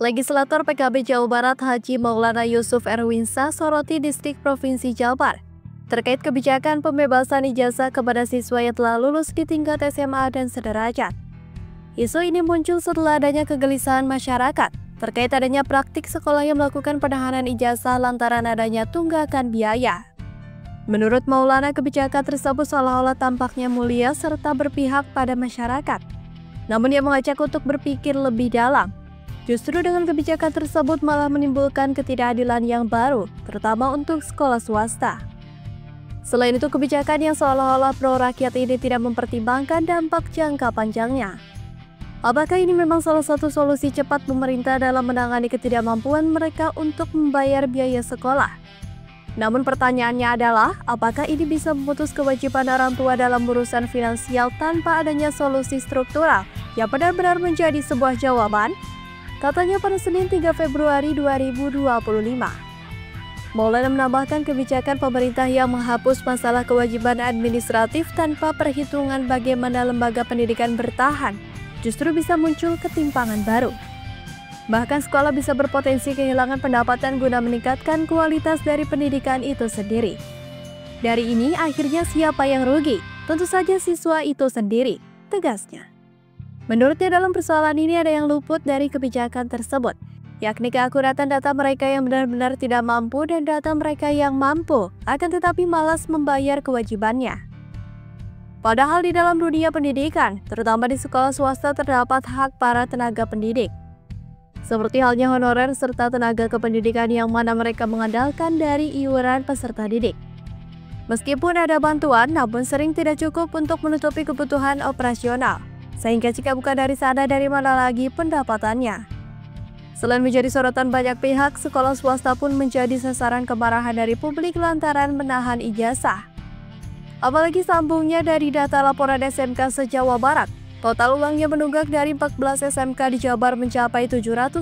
Legislator PKB Jawa Barat Haji Maulana Yusuf Erwinsyah soroti Distrik Provinsi Jabar terkait kebijakan pembebasan ijazah kepada siswa yang telah lulus di tingkat SMA dan sederajat. Isu ini muncul setelah adanya kegelisahan masyarakat terkait adanya praktik sekolah yang melakukan penahanan ijazah lantaran adanya tunggakan biaya. Menurut Maulana, kebijakan tersebut seolah-olah tampaknya mulia serta berpihak pada masyarakat. Namun ia mengajak untuk berpikir lebih dalam. Justru dengan kebijakan tersebut malah menimbulkan ketidakadilan yang baru, terutama untuk sekolah swasta. Selain itu, kebijakan yang seolah-olah pro rakyat ini tidak mempertimbangkan dampak jangka panjangnya. Apakah ini memang salah satu solusi cepat pemerintah dalam menangani ketidakmampuan mereka untuk membayar biaya sekolah? Namun pertanyaannya adalah, apakah ini bisa memutus kewajiban orang tua dalam urusan finansial tanpa adanya solusi struktural yang benar-benar menjadi sebuah jawaban? Katanya pada Senin 3 Februari 2025. Maulana menambahkan kebijakan pemerintah yang menghapus masalah kewajiban administratif tanpa perhitungan bagaimana lembaga pendidikan bertahan justru bisa muncul ketimpangan baru. Bahkan sekolah bisa berpotensi kehilangan pendapatan guna meningkatkan kualitas dari pendidikan itu sendiri. Dari ini akhirnya siapa yang rugi? Tentu saja siswa itu sendiri, tegasnya. Menurutnya dalam persoalan ini ada yang luput dari kebijakan tersebut, yakni keakuratan data mereka yang benar-benar tidak mampu dan data mereka yang mampu, akan tetapi malas membayar kewajibannya. Padahal di dalam dunia pendidikan, terutama di sekolah swasta terdapat hak para tenaga pendidik. Seperti halnya honorer serta tenaga kependidikan yang mana mereka mengandalkan dari iuran peserta didik. Meskipun ada bantuan, namun sering tidak cukup untuk menutupi kebutuhan operasional. Sehingga jika bukan dari sana, dari mana lagi pendapatannya? Selain menjadi sorotan banyak pihak, sekolah swasta pun menjadi sasaran kemarahan dari publik lantaran menahan ijazah. Apalagi sambungnya dari data laporan SMK se-Jawa Barat, total uangnya menunggak dari 14 SMK di Jabar mencapai 722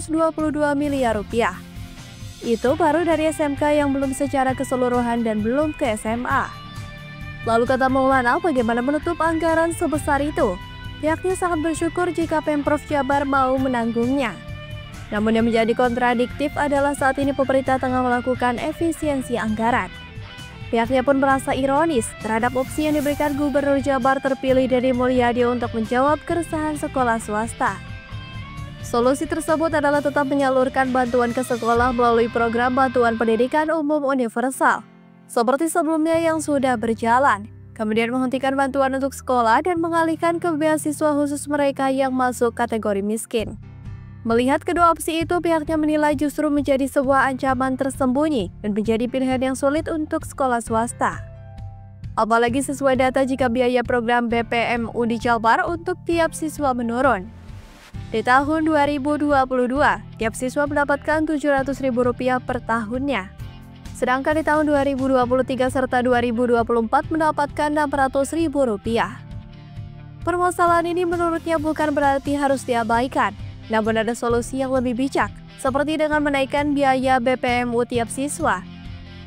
miliar rupiah. Itu baru dari SMK yang belum secara keseluruhan dan belum ke SMA. Lalu kata Maulana, bagaimana menutup anggaran sebesar itu? Pihaknya sangat bersyukur jika Pemprov Jabar mau menanggungnya. Namun yang menjadi kontradiktif adalah saat ini pemerintah tengah melakukan efisiensi anggaran. Pihaknya pun merasa ironis terhadap opsi yang diberikan Gubernur Jabar terpilih Deddy Mulyadi untuk menjawab keresahan sekolah swasta. Solusi tersebut adalah tetap menyalurkan bantuan ke sekolah melalui program bantuan pendidikan umum universal, seperti sebelumnya yang sudah berjalan. Kemudian menghentikan bantuan untuk sekolah dan mengalihkan ke beasiswa khusus mereka yang masuk kategori miskin. Melihat kedua opsi itu, pihaknya menilai justru menjadi sebuah ancaman tersembunyi dan menjadi pilihan yang sulit untuk sekolah swasta. Apalagi sesuai data jika biaya program BPMU di Jabar untuk tiap siswa menurun. Di tahun 2022, tiap siswa mendapatkan Rp700.000 per tahunnya. Sedangkan di tahun 2023 serta 2024 mendapatkan Rp600.000. Permasalahan ini menurutnya bukan berarti harus diabaikan, namun ada solusi yang lebih bijak, seperti dengan menaikkan biaya BPMU tiap siswa,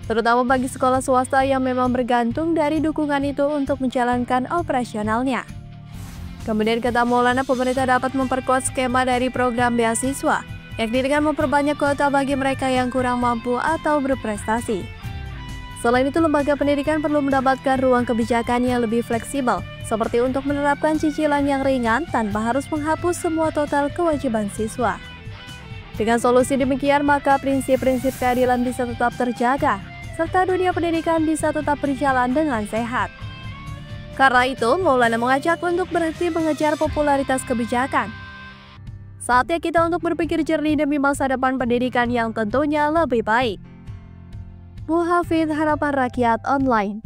terutama bagi sekolah swasta yang memang bergantung dari dukungan itu untuk menjalankan operasionalnya. Kemudian kata Maulana, pemerintah dapat memperkuat skema dari program beasiswa, yakni dengan memperbanyak kuota bagi mereka yang kurang mampu atau berprestasi. Selain itu, lembaga pendidikan perlu mendapatkan ruang kebijakan yang lebih fleksibel, seperti untuk menerapkan cicilan yang ringan tanpa harus menghapus semua total kewajiban siswa. Dengan solusi demikian, maka prinsip-prinsip keadilan bisa tetap terjaga, serta dunia pendidikan bisa tetap berjalan dengan sehat. Karena itu, Maulana mengajak untuk berhenti mengejar popularitas kebijakan. Saatnya kita untuk berpikir jernih demi masa depan pendidikan yang tentunya lebih baik. Muhafid Harapan Rakyat Online.